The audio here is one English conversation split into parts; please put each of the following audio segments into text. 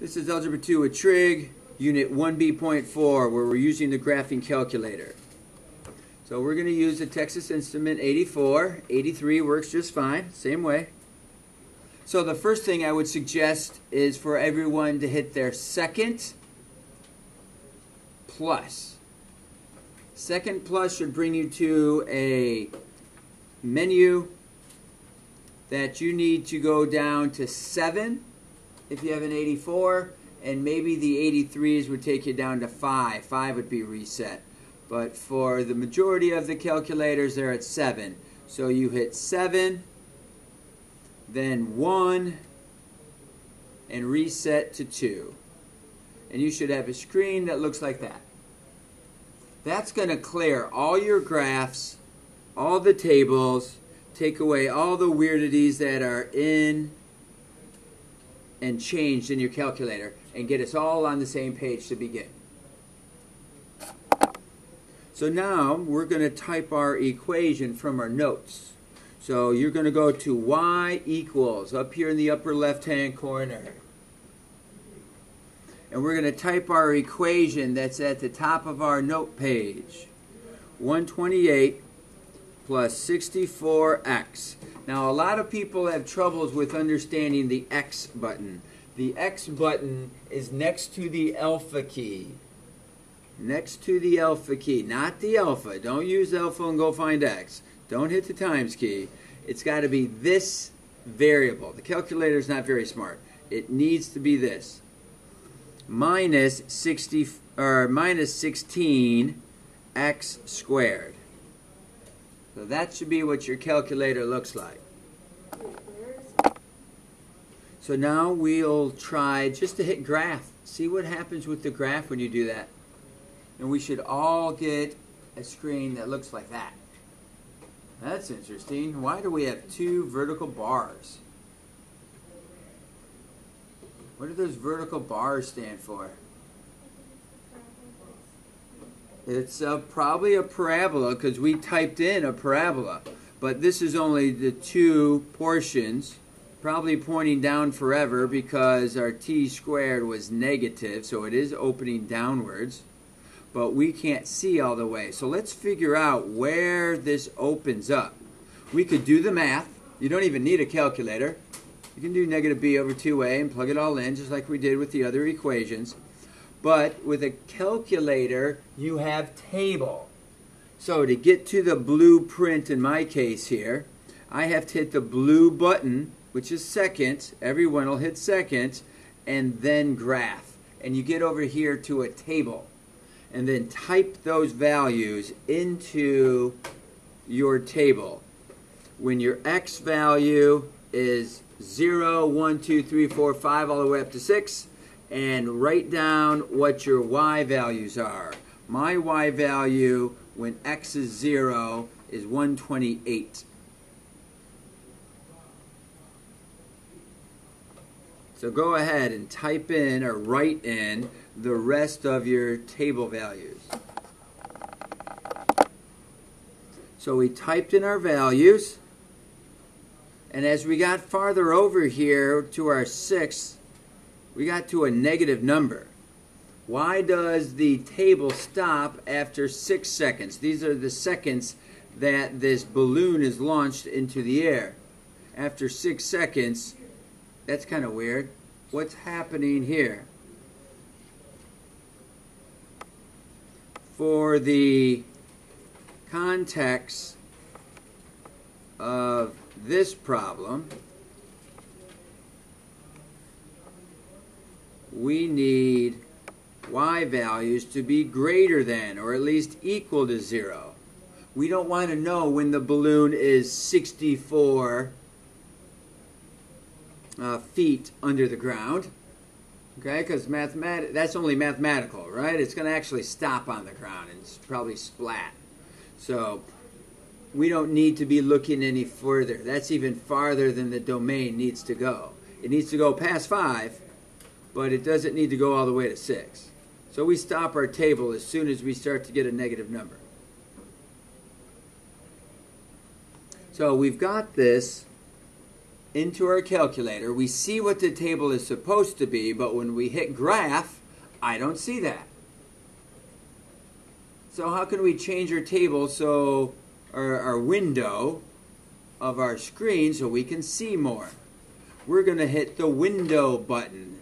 This is Algebra 2 with Trig, Unit 1B.4, where we're using the graphing calculator. So we're going to use the Texas Instrument 84. 83 works just fine, same way. So the first thing I would suggest is for everyone to hit their second plus. Second plus should bring you to a menu that you need to go down to 7 if you have an 84, and maybe the 83s would take you down to 5. 5 would be reset. But for the majority of the calculators, they're at 7. So you hit 7, then 1, and reset to 2. And you should have a screen that looks like that. That's going to clear all your graphs, all the tables, take away all the weirdities that are in and changed in your calculator, and get us all on the same page to begin. So now we're going to type our equation from our notes. So you're going to go to y equals up here in the upper left hand corner. And we're going to type our equation that's at the top of our note page. 128 plus 64x. Now a lot of people have troubles with understanding the X button. The X button is next to the alpha key. Next to the alpha key, not the alpha. Don't use alpha and go find X. Don't hit the times key. It's got to be this variable. The calculator is not very smart. It needs to be this. Minus 16x squared. So that should be what your calculator looks like. So now we'll try just to hit graph. See what happens with the graph when you do that. And we should all get a screen that looks like that. That's interesting. Why do we have 2 vertical bars? What do those vertical bars stand for? It's probably a parabola, because we typed in a parabola. But this is only the 2 portions, probably pointing down forever because our t squared was negative, so it is opening downwards. But we can't see all the way. So let's figure out where this opens up. We could do the math. You don't even need a calculator. You can do negative b over 2a and plug it all in, just like we did with the other equations. But with a calculator, you have table. So to get to the blueprint in my case here, I have to hit the blue button, which is second. Everyone will hit second, and then graph. And you get over here to a table. And then type those values into your table. When your x value is 0, 1, 2, 3, 4, 5, all the way up to 6, and write down what your y values are. My y value when x is 0 is 128. So go ahead and type in or write in the rest of your table values. So we typed in our values, and as we got farther over here to our 6, we got to a negative number. Why does the table stop after 6 seconds? These are the seconds that this balloon is launched into the air. After 6 seconds, that's kind of weird. What's happening here? For the context of this problem, we need y values to be greater than, or at least equal to 0. We don't want to know when the balloon is 64 feet under the ground, okay? Because that's only mathematical, right? It's going to actually stop on the ground and it's probably splat. So we don't need to be looking any further. That's even farther than the domain needs to go. It needs to go past 5, but it doesn't need to go all the way to 6. So we stop our table as soon as we start to get a negative number. So we've got this into our calculator, we see what the table is supposed to be, but when we hit graph, I don't see that. So how can we change our table so our window of our screen so we can see more? We're going to hit the window button,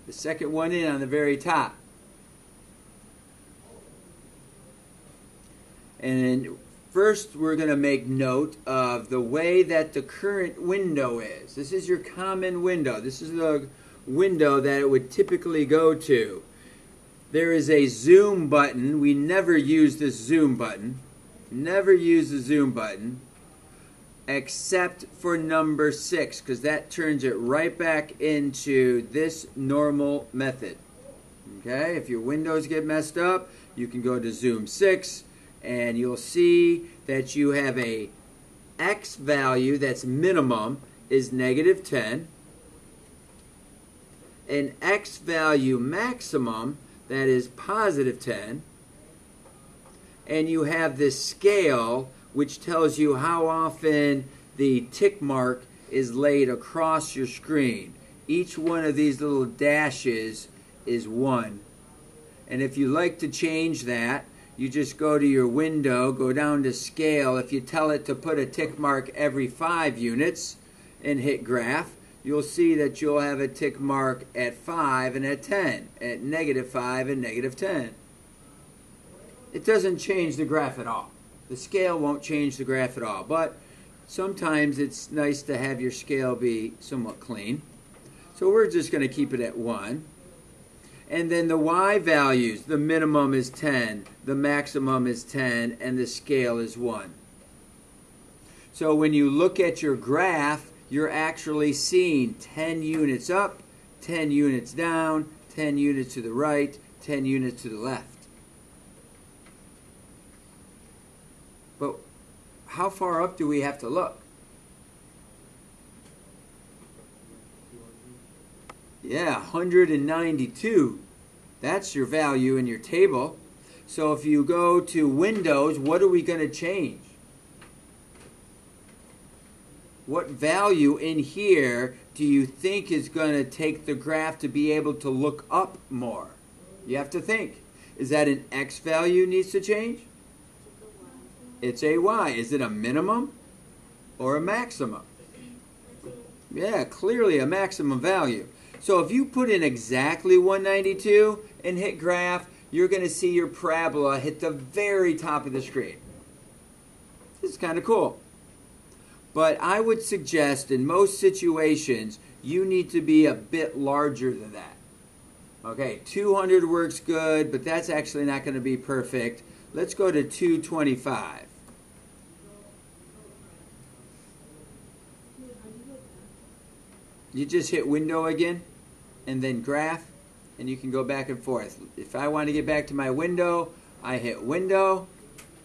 the second one in on the very top. And first we're going to make note of the way that the current window is. This is your common window. This is the window that it would typically go to. There is a zoom button. We never use this zoom button. Never use the zoom button except for number 6, because that turns it right back into this normal method. Okay, if your windows get messed up, you can go to zoom 6 and you'll see that you have a X value that's minimum is -10, an X value maximum that is +10, and you have this scale which tells you how often the tick mark is laid across your screen. Each one of these little dashes is 1. And if you like to change that, you just go to your window, go down to scale. If you tell it to put a tick mark every 5 units and hit graph, you'll see that you'll have a tick mark at 5 and at 10, at -5 and -10. It doesn't change the graph at all. The scale won't change the graph at all, but sometimes it's nice to have your scale be somewhat clean. So we're just going to keep it at 1. And then the Y values, the minimum is 10, the maximum is 10, and the scale is 1. So when you look at your graph, you're actually seeing 10 units up, 10 units down, 10 units to the right, 10 units to the left. But how far up do we have to look? Yeah, 192. That's your value in your table. So if you go to Windows, what are we going to change? What value in here do you think is going to take the graph to be able to look up more? You have to think. Is that an X value needs to change? It's a Y. Is it a minimum or a maximum? Yeah, clearly a maximum value. So if you put in exactly 192 and hit graph, you're going to see your parabola hit the very top of the screen. This is kind of cool. But I would suggest in most situations, you need to be a bit larger than that. Okay, 200 works good, but that's actually not going to be perfect. Let's go to 225. You just hit window again, and then graph, and you can go back and forth. If I want to get back to my window, I hit window.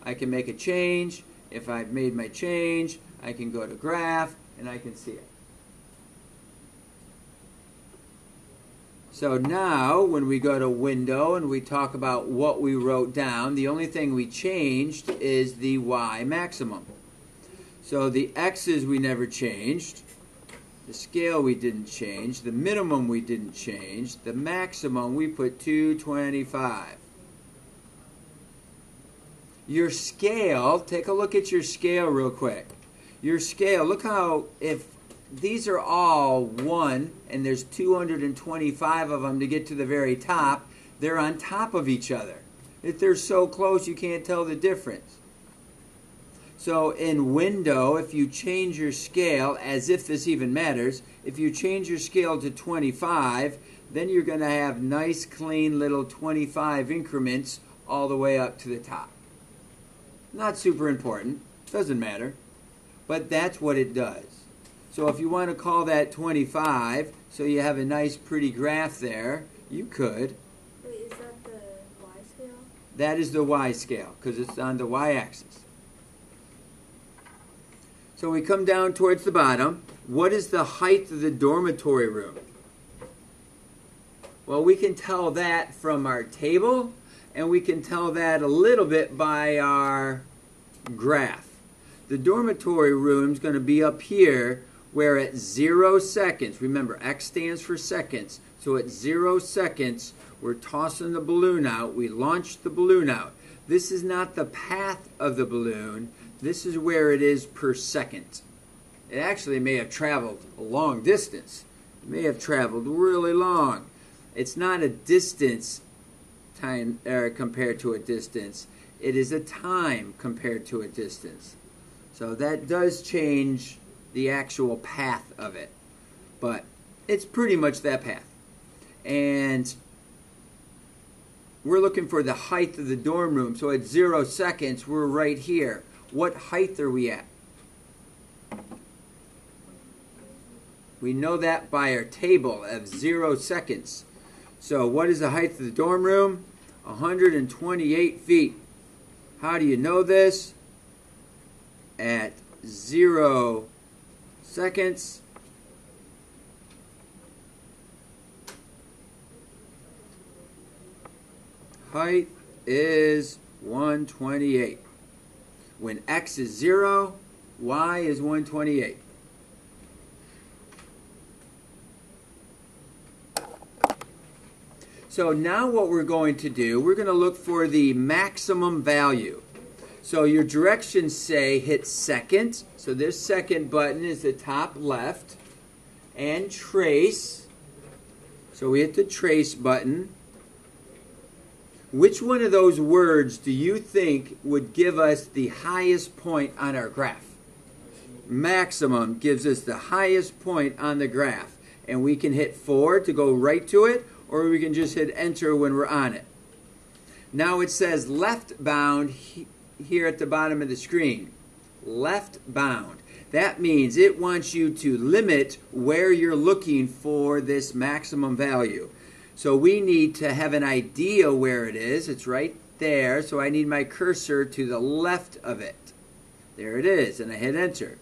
I can make a change. If I've made my change, I can go to graph, and I can see it. So now, when we go to window and we talk about what we wrote down, the only thing we changed is the Y maximum. So the X's we never changed. The scale we didn't change. The minimum we didn't change. The maximum we put 225. Your scale, take a look at your scale real quick. Your scale, look how, if these are all 1 and there's 225 of them to get to the very top, they're on top of each other. If they're so close you can't tell the difference. So in window, if you change your scale, as if this even matters, if you change your scale to 25, then you're going to have nice clean little 25 increments all the way up to the top. Not super important, doesn't matter, but that's what it does. So if you want to call that 25, so you have a nice pretty graph there, you could. Wait, is that the Y scale? That is the Y scale, because it's on the Y-axis. So we come down towards the bottom. What is the height of the dormitory room? Well, we can tell that from our table, and we can tell that a little bit by our graph. The dormitory room is going to be up here where at 0 seconds, remember X stands for seconds, so at 0 seconds we're tossing the balloon out, we launch the balloon out. This is not the path of the balloon, this is where it is per second. It actually may have traveled a long distance. It may have traveled really long. It's not a distance time compared to a distance. It is a time compared to a distance. So that does change the actual path of it. But it's pretty much that path. And we're looking for the height of the dorm room. So at 0 seconds, we're right here. What height are we at? We know that by our table of 0 seconds. So what is the height of the dorm room? 128 feet. How do you know this? At 0 seconds, height is 128. When X is 0, Y is 128. So now what we're going to do, we're going to look for the maximum value. So your directions say hit second. So this second button is the top left. And trace. So we hit the trace button. Which one of those words do you think would give us the highest point on our graph? Maximum gives us the highest point on the graph. And we can hit 4 to go right to it, or we can just hit enter when we're on it. Now it says left bound here at the bottom of the screen. Left bound. That means it wants you to limit where you're looking for this maximum value. So we need to have an idea where it is. It's right there. So I need my cursor to the left of it. There it is. And I hit enter.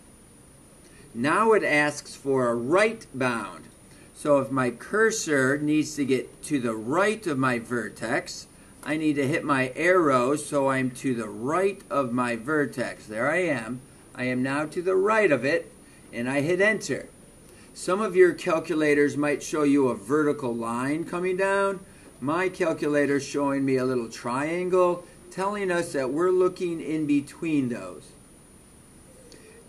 Now it asks for a right bound. So if my cursor needs to get to the right of my vertex, I need to hit my arrow so I'm to the right of my vertex. There I am. I am now to the right of it, and I hit enter. Some of your calculators might show you a vertical line coming down. My calculator is showing me a little triangle, telling us that we're looking in between those.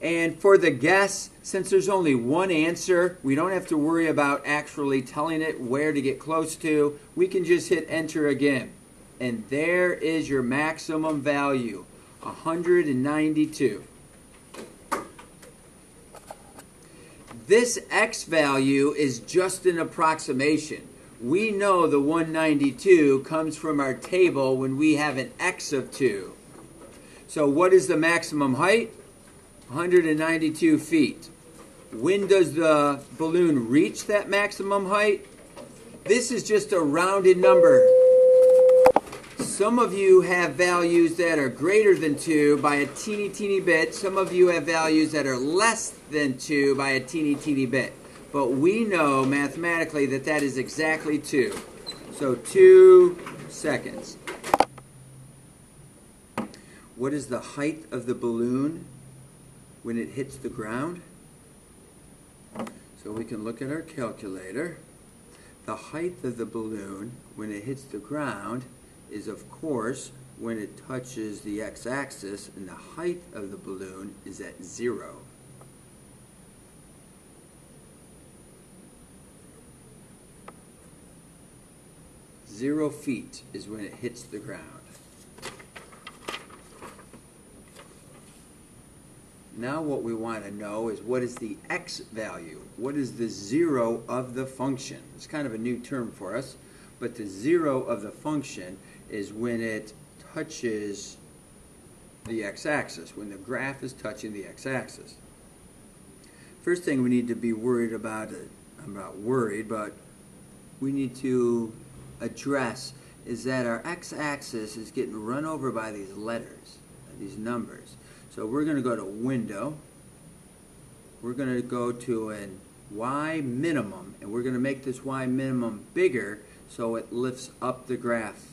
And for the guess, since there's only one answer, we don't have to worry about actually telling it where to get close to. We can just hit enter again. And there is your maximum value, 192. This X value is just an approximation. We know the 192 comes from our table when we have an X of 2. So what is the maximum height? 192 feet. When does the balloon reach that maximum height? This is just a rounded number. Some of you have values that are greater than 2 by a teeny bit. Some of you have values that are less than 2 by a teeny bit. But we know mathematically that that is exactly 2. So 2 seconds. What is the height of the balloon when it hits the ground? So we can look at our calculator. The height of the balloon when it hits the ground is, of course, when it touches the x-axis, and the height of the balloon is at 0. Zero feet is when it hits the ground. Now what we want to know is what is the x value? What is the 0 of the function? It's kind of a new term for us, but the 0 of the function is when it touches the x-axis, when the graph is touching the x-axis. First thing we need to be worried about, I'm not worried, but we need to address is that our x-axis is getting run over by these letters, these numbers. So we're going to go to Window, we're going to go to an Y minimum, and we're going to make this Y minimum bigger so it lifts up the graph.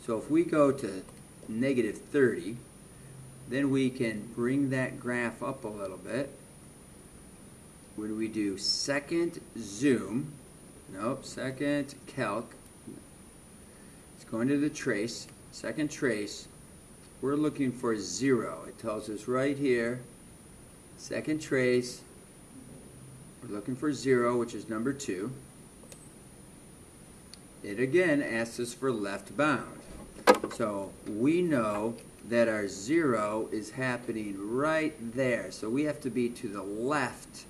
So if we go to -30, then we can bring that graph up a little bit. when we do second zoom, nope, second calc, it's going to the trace, second trace, we're looking for 0. It tells us right here, second trace, we're looking for 0, which is number 2. It again asks us for left bound. So we know that our 0 is happening right there. So we have to be to the left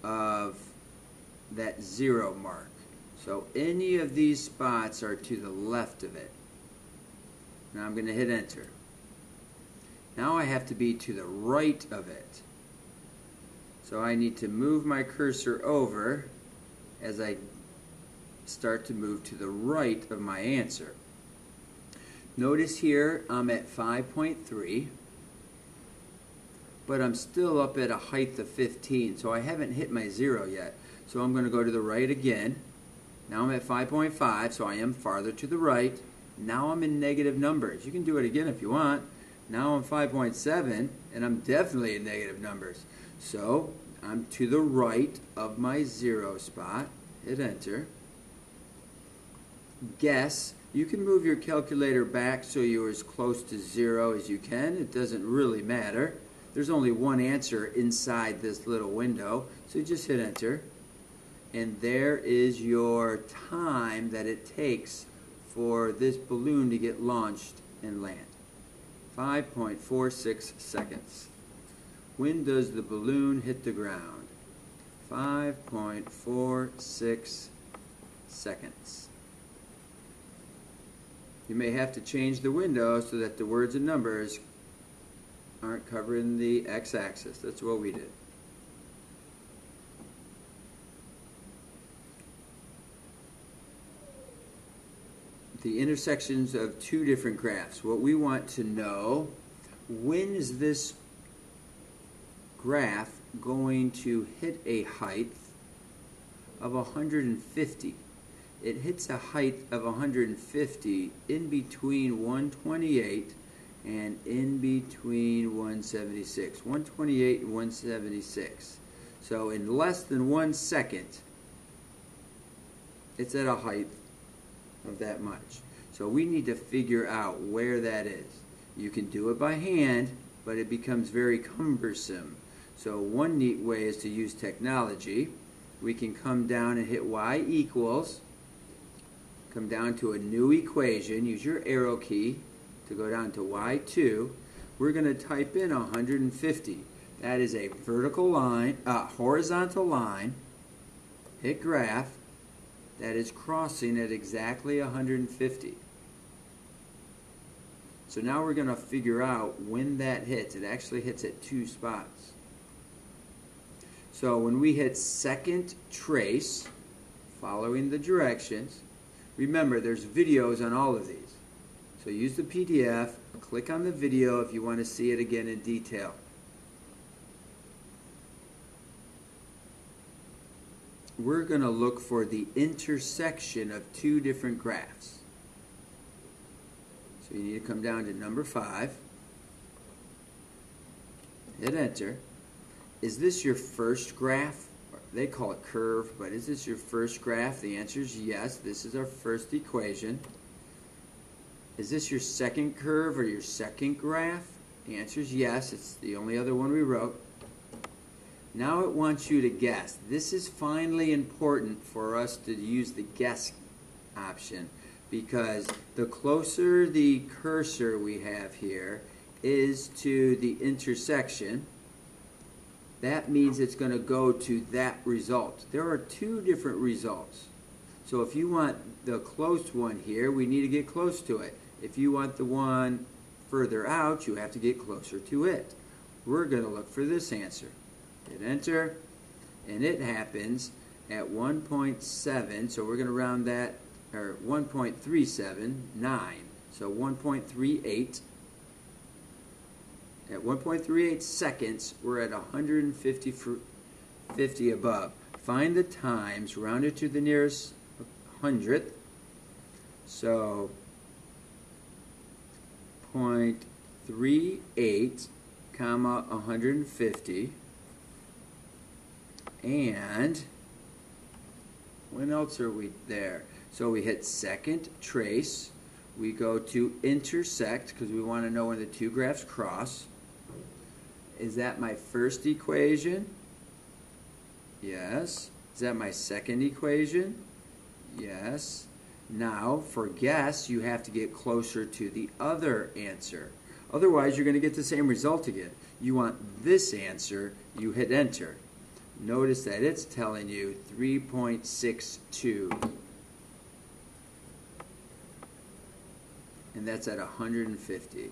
of that 0 mark. So any of these spots are to the left of it. Now I'm going to hit enter. Now I have to be to the right of it. So I need to move my cursor over as I start to move to the right of my answer. Notice here I'm at 5.3, but I'm still up at a height of 15, so I haven't hit my 0 yet. So I'm going to go to the right again. Now I'm at 5.5, so I am farther to the right. Now I'm in negative numbers. You can do it again if you want. Now I'm 5.7, and I'm definitely in negative numbers. So I'm to the right of my 0 spot. Hit enter. Guess. You can move your calculator back so you're as close to 0 as you can. It doesn't really matter. There's only one answer inside this little window, so just hit enter. And there is your time that it takes for this balloon to get launched and land. 5.46 seconds. When does the balloon hit the ground? 5.46 seconds. You may have to change the window so that the words and numbers aren't covering the x-axis. That's what we did. The intersections of two different graphs. What we want to know, when is this graph going to hit a height of 150? It hits a height of 150 in between 128 and in between 176. 128 and 176. So in less than 1 second, it's at a height of that much. So we need to figure out where that is. You can do it by hand, but it becomes very cumbersome. So one neat way is to use technology. We can come down and hit y equals, come down to a new equation, use your arrow key to go down to y2. We're going to type in 150. That is a vertical line, horizontal line, hit graph, that is crossing at exactly 150. So now we're going to figure out when that hits. It actually hits at 2 spots. So when we hit second trace, following the directions, remember there's videos on all of these. So use the PDF, click on the video if you want to see it again in detail. We're going to look for the intersection of two different graphs. So you need to come down to number 5, hit enter. Is this your first graph? They call it curve, but is this your first graph? The answer is yes. This is our first equation. Is this your second curve or your second graph? The answer is yes. It's the only other one we wrote. Now it wants you to guess. This is finally important for us to use the guess option, because the closer the cursor we have here is to the intersection, that means it's going to go to that result. There are 2 different results. So if you want the close one here, we need to get close to it. If you want the one further out, you have to get closer to it. We're going to look for this answer. Hit enter, and it happens at 1.7, so we're going to round that, or 1.379, so 1.38. At 1.38 seconds, we're at 150 above. Find the times, round it to the nearest hundredth. So 0.38, comma 150. And when else are we there? So we hit second trace. We go to intersect because we want to know when the two graphs cross. Is that my first equation? Yes. Is that my second equation? Yes. Now, for guess, you have to get closer to the other answer. Otherwise, you're going to get the same result again. You want this answer, you hit enter. Notice that it's telling you 3.62. And that's at 150.